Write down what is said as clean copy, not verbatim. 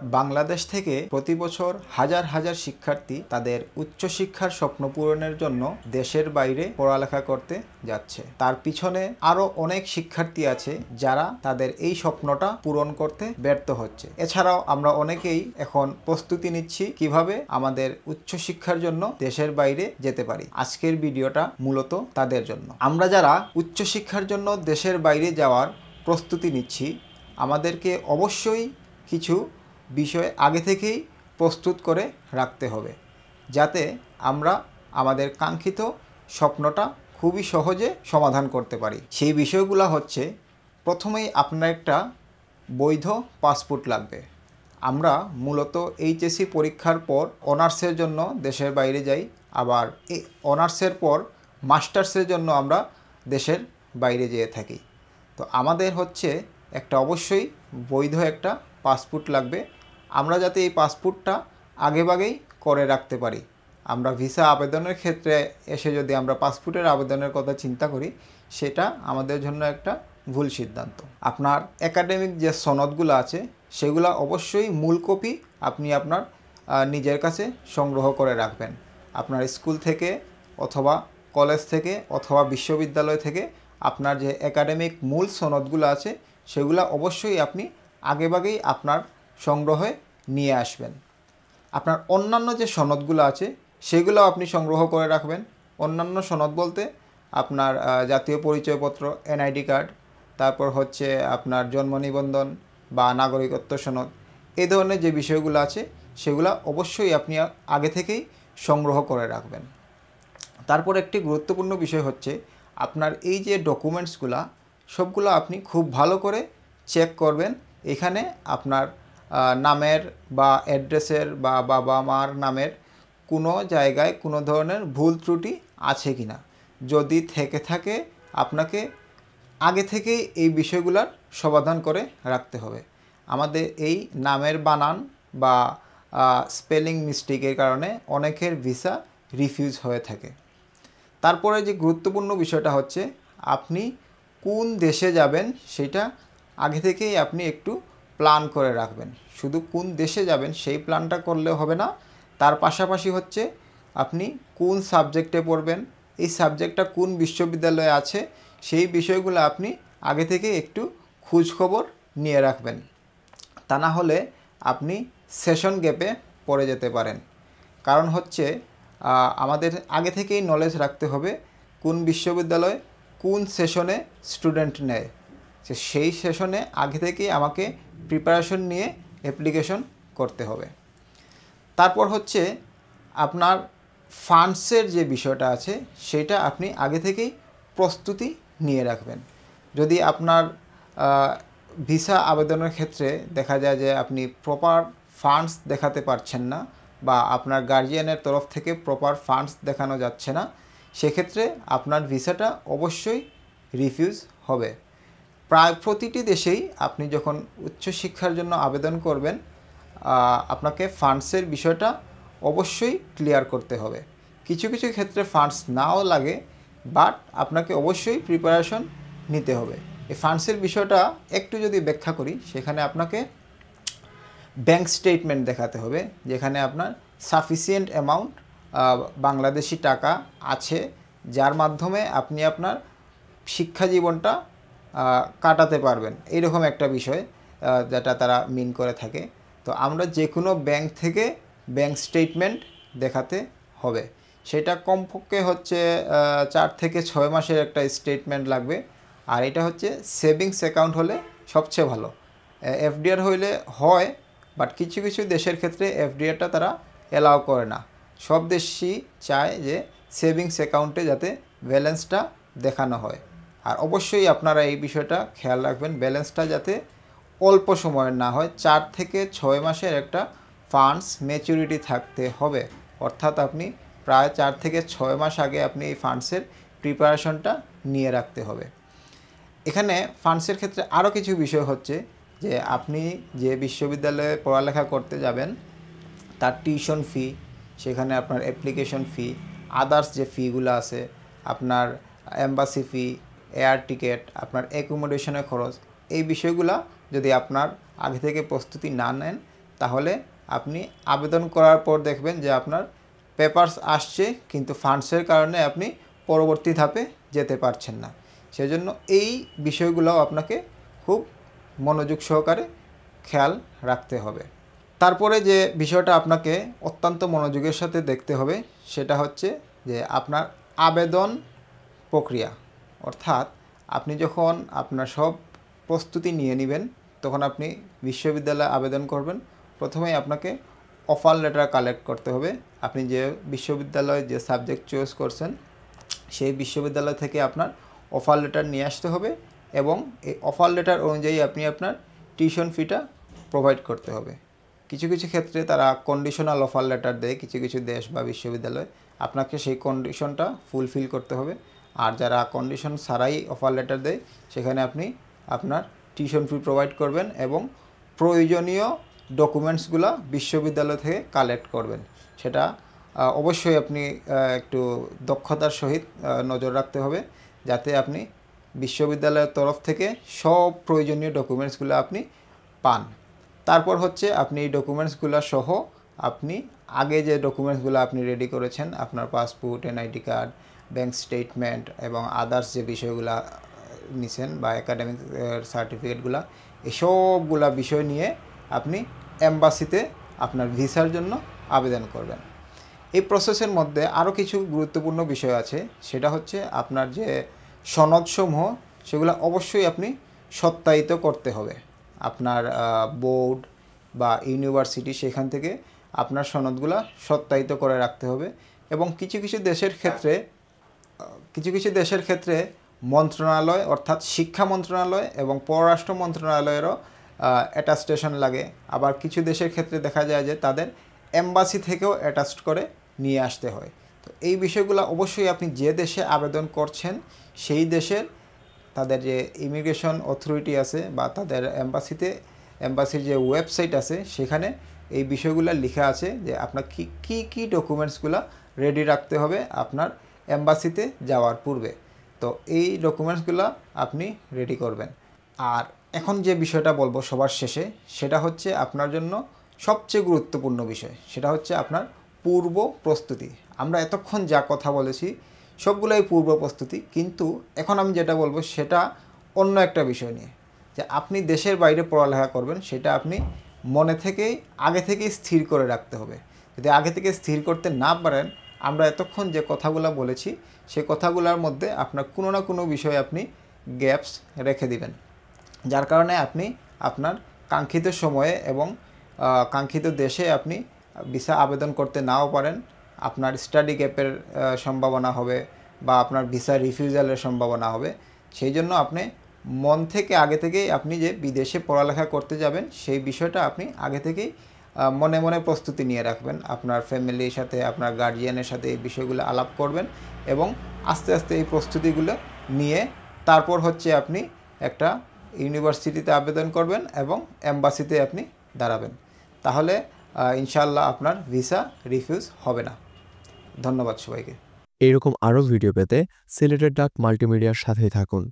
বাংলাদেশ থেকে প্রতি বছর হাজার হাজার শিক্ষার্থী তাদের উচ্চশিক্ষার স্বপ্ন পূরণের জন্য দেশের বাইরে পড়ালেখা করতে যাচ্ছে। তার পিছনে আরও অনেক শিক্ষার্থী আছে যারা তাদের এই স্বপ্নটা পূরণ করতে ব্যর্থ হচ্ছে। এছাড়াও আমরা অনেকেই এখন প্রস্তুতি নিচ্ছি কিভাবে আমাদের উচ্চশিক্ষার জন্য দেশের বাইরে যেতে পারি। আজকের ভিডিওটা মূলত তাদের জন্য। আমরা যারা উচ্চশিক্ষার জন্য দেশের বাইরে যাওয়ার প্রস্তুতি নিচ্ছি, আমাদেরকে অবশ্যই কিছু বিষয় আগে থেকেই প্রস্তুত করে রাখতে হবে, যাতে আমরা আমাদের কাঙ্ক্ষিত স্বপ্নটা খুবই সহজে সমাধান করতে পারি। সেই বিষয়গুলো হচ্ছে, প্রথমেই আপনার একটা বৈধ পাসপোর্ট লাগবে। আমরা মূলত এইচএসসি পরীক্ষার পর অনার্সের জন্য দেশের বাইরে যাই, আবার এই অনার্সের পর মাস্টার্সের জন্য আমরা দেশের বাইরে যেয়ে থাকি। তো আমাদের হচ্ছে একটা অবশ্যই বৈধ একটা পাসপোর্ট লাগবে। আমরা যাতে এই পাসপোর্টটা আগেভাগেই করে রাখতে পারি। আমরা ভিসা আবেদনের ক্ষেত্রে এসে যদি আমরা পাসপোর্টের আবেদনের কথা চিন্তা করি, সেটা আমাদের জন্য একটা ভুল সিদ্ধান্ত। আপনার একাডেমিক যে সনদগুলো আছে সেগুলো অবশ্যই মূল কপি আপনি আপনার নিজের কাছে সংগ্রহ করে রাখবেন। আপনার স্কুল থেকে অথবা কলেজ থেকে অথবা বিশ্ববিদ্যালয় থেকে আপনার যে একাডেমিক মূল সনদগুলো আছে সেগুলো অবশ্যই আপনি আগেভাগেই আপনার সংগ্রহে নিয়ে আসবেন। আপনার অন্যান্য যে সনদগুলো আছে সেগুলো আপনি সংগ্রহ করে রাখবেন। অন্যান্য সনদ বলতে আপনার জাতীয় পরিচয়পত্র, এনআইডি কার্ড, তারপর হচ্ছে আপনার জন্ম নিবন্ধন বা নাগরিকত্ব সনদ, এই ধরনের যে বিষয়গুলো আছে সেগুলো অবশ্যই আপনি আগে থেকেই সংগ্রহ করে রাখবেন। তারপর একটি গুরুত্বপূর্ণ বিষয় হচ্ছে, আপনার এই যে ডকুমেন্টসগুলো সবগুলো আপনি খুব ভালো করে চেক করবেন। এখানে আপনার নামের বা অ্যাড্রেসের বা বাবা মার নামের কোনো জায়গায় কোনো ধরনের ভুল ত্রুটি আছে কি না। যদি থেকে থাকে আপনাকে আগে থেকেই এই বিষয়গুলোর সমাধান করে রাখতে হবে। আমাদের এই নামের বানান বা স্পেলিং মিস্টেকের কারণে অনেকের ভিসা রিফিউজ হয়ে থাকে। তারপরে যে গুরুত্বপূর্ণ বিষয়টা হচ্ছে, আপনি কোন দেশে যাবেন সেটা আগে থেকেই আপনি একটু প্ল্যান করে রাখবেন। শুধু কোন দেশে যাবেন সেই প্ল্যানটা করলে হবে না, তার পাশাপাশি হচ্ছে আপনি কোন সাবজেক্টে পড়বেন, এই সাবজেক্টটা কোন বিশ্ববিদ্যালয়ে আছে, সেই বিষয়গুলো আপনি আগে থেকে একটু খোঁজখবর নিয়ে রাখবেন। তা না হলে আপনি সেশন গ্যাপে পড়ে যেতে পারেন। কারণ হচ্ছে আমাদের আগে থেকেই নলেজ রাখতে হবে কোন বিশ্ববিদ্যালয় কোন সেশনে স্টুডেন্ট নেয়। সেই সেশনে আগে থেকেই আমাকে প্রিপারেশন নিয়ে অ্যাপ্লিকেশন করতে হবে। তারপর হচ্ছে আপনার ফান্ডসের যে বিষয়টা আছে সেটা আপনি আগে থেকেই প্রস্তুতি নিয়ে রাখবেন। যদি আপনার ভিসা আবেদনের ক্ষেত্রে দেখা যায় যে আপনি প্রপার ফান্ডস দেখাতে পারছেন না বা আপনার গার্জিয়ানের তরফ থেকে প্রপার ফান্ডস দেখানো যাচ্ছে না, সেক্ষেত্রে আপনার ভিসাটা অবশ্যই রিফিউজ হবে। প্রায় প্রতিটি দেশেই আপনি যখন উচ্চশিক্ষার জন্য আবেদন করবেন, আপনাকে ফান্ডসের বিষয়টা অবশ্যই ক্লিয়ার করতে হবে। কিছু কিছু ক্ষেত্রে ফান্ডস নাও লাগে, বাট আপনাকে অবশ্যই প্রিপারেশন নিতে হবে। এই ফান্ডসের বিষয়টা একটু যদি ব্যাখ্যা করি, সেখানে আপনাকে ব্যাংক স্টেটমেন্ট দেখাতে হবে যেখানে আপনার সাফিসিয়েন্ট অ্যামাউন্ট বাংলাদেশি টাকা আছে, যার মাধ্যমে আপনি আপনার শিক্ষা জীবনটা কাটাতে পারবেন। এইরকম একটা বিষয় যেটা তারা মিন করে থাকে। তো আমরা যে কোনো ব্যাংক থেকে ব্যাংক স্টেটমেন্ট দেখাতে হবে। সেটা কমপক্ষে হচ্ছে 4 থেকে 6 মাসের একটা স্টেটমেন্ট লাগবে। আর এটা হচ্ছে সেভিংস অ্যাকাউন্ট হলে সবচেয়ে ভালো। এফডিআর হইলে হয়, বাট কিছু কিছু দেশের ক্ষেত্রে এফডিআরটা তারা অ্যালাউ করে না। সব দেশই চায় যে সেভিংস অ্যাকাউন্টে যাতে ব্যালেন্সটা দেখানো হয়। আর অবশ্যই আপনারা এই বিষয়টা খেয়াল রাখবেন, ব্যালেন্সটা যাতে অল্প সময়ের না হয়। 4 থেকে 6 মাসের একটা ফান্ডস ম্যাচুরিটি থাকতে হবে। অর্থাৎ আপনি প্রায় 4 থেকে 6 মাস আগে আপনি এই ফান্ডসের প্রিপারেশনটা নিয়ে রাখতে হবে। এখানে ফান্ডসের ক্ষেত্রে আরও কিছু বিষয় হচ্ছে যে, আপনি যে বিশ্ববিদ্যালয়ে পড়ালেখা করতে যাবেন তার টিউশন ফি, সেখানে আপনার অ্যাপ্লিকেশন ফি, আদার্স যে ফিগুলো আছে, আপনার এম্বাসি ফি, এয়ার টিকেট, আপনার অ্যাকোমোডেশনের খরচ, এই বিষয়গুলো যদি আপনার আগে থেকে প্রস্তুতি না নেন, তাহলে আপনি আবেদন করার পর দেখবেন যে আপনার পেপারস আসছে, কিন্তু ফান্ডসের কারণে আপনি পরবর্তী ধাপে যেতে পারছেন না। সেজন্য এই বিষয়গুলোও আপনাকে খুব মনোযোগ সহকারে খেয়াল রাখতে হবে। তারপরে যে বিষয়টা আপনাকে অত্যন্ত মনোযোগের সাথে দেখতে হবে সেটা হচ্ছে যে আপনার আবেদন প্রক্রিয়া। অর্থাৎ আপনি যখন আপনার সব প্রস্তুতি নিয়ে নেবেন তখন আপনি বিশ্ববিদ্যালয়ে আবেদন করবেন। প্রথমেই আপনাকে অফার লেটার কালেক্ট করতে হবে। আপনি যে বিশ্ববিদ্যালয়ে যে সাবজেক্ট চুজ করছেন সেই বিশ্ববিদ্যালয় থেকে আপনার অফার লেটার নিয়ে আসতে হবে এবং এই অফার লেটার অনুযায়ী আপনি আপনার টিউশন ফিটা প্রোভাইড করতে হবে। কিছু কিছু ক্ষেত্রে তারা কন্ডিশনাল অফার লেটার দেয়, কিছু কিছু দেশ বা বিশ্ববিদ্যালয়, আপনাকে সেই কন্ডিশনটা ফুলফিল করতে হবে। আর যারা কন্ডিশন ছাড়াই অফার লেটার দেয় সেখানে আপনি আপনার টিউশন ফি প্রোভাইড করবেন এবং প্রয়োজনীয় ডকুমেন্টসগুলো বিশ্ববিদ্যালয় থেকে কালেক্ট করবেন। সেটা অবশ্যই আপনি একটু দক্ষতার সহিত নজর রাখতে হবে যাতে আপনি বিশ্ববিদ্যালয়ের তরফ থেকে সব প্রয়োজনীয় ডকুমেন্টসগুলো আপনি পান। তারপর হচ্ছে আপনি এই ডকুমেন্টসগুলো সহ আপনি আগে যে ডকুমেন্টসগুলো আপনি রেডি করেছেন, আপনার passport, NID card, bank statement এবং আদার্স যে বিষয়গুলো নিছেন বা একাডেমিক সার্টিফিকেটগুলো, এই সবগুলা বিষয় নিয়ে আপনি এম্বাসিতে আপনার ভিসার জন্য আবেদন করবেন। এই প্রসেসের মধ্যে আরও কিছু গুরুত্বপূর্ণ বিষয় আছে, সেটা হচ্ছে আপনার যে সনদসমূহ সেগুলো অবশ্যই আপনি সত্যায়িত করতে হবে। আপনার বোর্ড বা ইউনিভার্সিটি সেখান থেকে আপনার সনদগুলো সত্যায়িত করে রাখতে হবে এবং কিছু কিছু দেশের ক্ষেত্রে মন্ত্রণালয় অর্থাৎ শিক্ষা মন্ত্রণালয় এবং পররাষ্ট্র মন্ত্রণালয়েরও অ্যাটাস্টেশন লাগে। আবার কিছু দেশের ক্ষেত্রে দেখা যায় যে তাদের এম্বাসি থেকেও অ্যাটাস্ট করে নিয়ে আসতে হয়। তো এই বিষয়গুলো অবশ্যই আপনি যে দেশে আবেদন করছেন সেই দেশের তাদের যে ইমিগ্রেশন অথরিটি আছে বা তাদের এম্বাসির যে ওয়েবসাইট আছে সেখানে এই বিষয়গুলো লেখা আছে যে আপনার কী ডকুমেন্টসগুলো রেডি রাখতে হবে আপনার এম্বাসিতে যাওয়ার পূর্বে। তো এই ডকুমেন্টসগুলো আপনি রেডি করবেন। আর এখন যে বিষয়টা বলবো সবার শেষে, সেটা হচ্ছে আপনার জন্য সবচেয়ে গুরুত্বপূর্ণ বিষয়, সেটা হচ্ছে আপনার পূর্ব প্রস্তুতি। আমরা এতক্ষণ যা কথা বলেছি সবগুলোই পূর্ব প্রস্তুতি, কিন্তু এখন আমি যেটা বলবো সেটা অন্য একটা বিষয় নিয়ে, যে আপনি দেশের বাইরে পড়ালেখা করবেন সেটা আপনি আগে থেকেই স্থির করে রাখতে হবে। যদি আগে থেকে স্থির করতে না পারেন, আমরা এতক্ষণ যে কথাগুলো বলেছি সেই কথাগুলোর মধ্যে আপনার কোনো না কোনো বিষয়ে আপনি গ্যাপস রেখে দিবেন, যার কারণে আপনি আপনার কাঙ্ক্ষিত সময়ে এবং কাঙ্ক্ষিত দেশে আপনি ভিসা আবেদন করতে নাও পারেন। আপনার স্টাডি গ্যাপের সম্ভাবনা হবে বা আপনার ভিসা রিফিউজালের সম্ভাবনা হবে। সেই জন্য আপনি মন থেকে আগে থেকেই আপনি যে বিদেশে পড়ালেখা করতে যাবেন সেই বিষয়টা আপনি আগে থেকেই মনে মনে প্রস্তুতি নিয়ে রাখবেন। আপনার ফ্যামিলির সাথে, আপনার গার্জিয়ানের সাথে এই বিষয়গুলো আলাপ করবেন এবং আস্তে আস্তে এই প্রস্তুতিগুলো নিয়ে তারপর হচ্ছে আপনি একটা ইউনিভার্সিটিতে আবেদন করবেন এবং এম্বাসিতে আপনি দাঁড়াবেন। তাহলে ইনশাআল্লাহ আপনার ভিসা রিফিউজ হবে না। ধন্যবাদ সবাইকে। এইরকম আরও ভিডিও পেতে সিলেটের ডাক মাল্টিমিডিয়ার সাথেই থাকুন।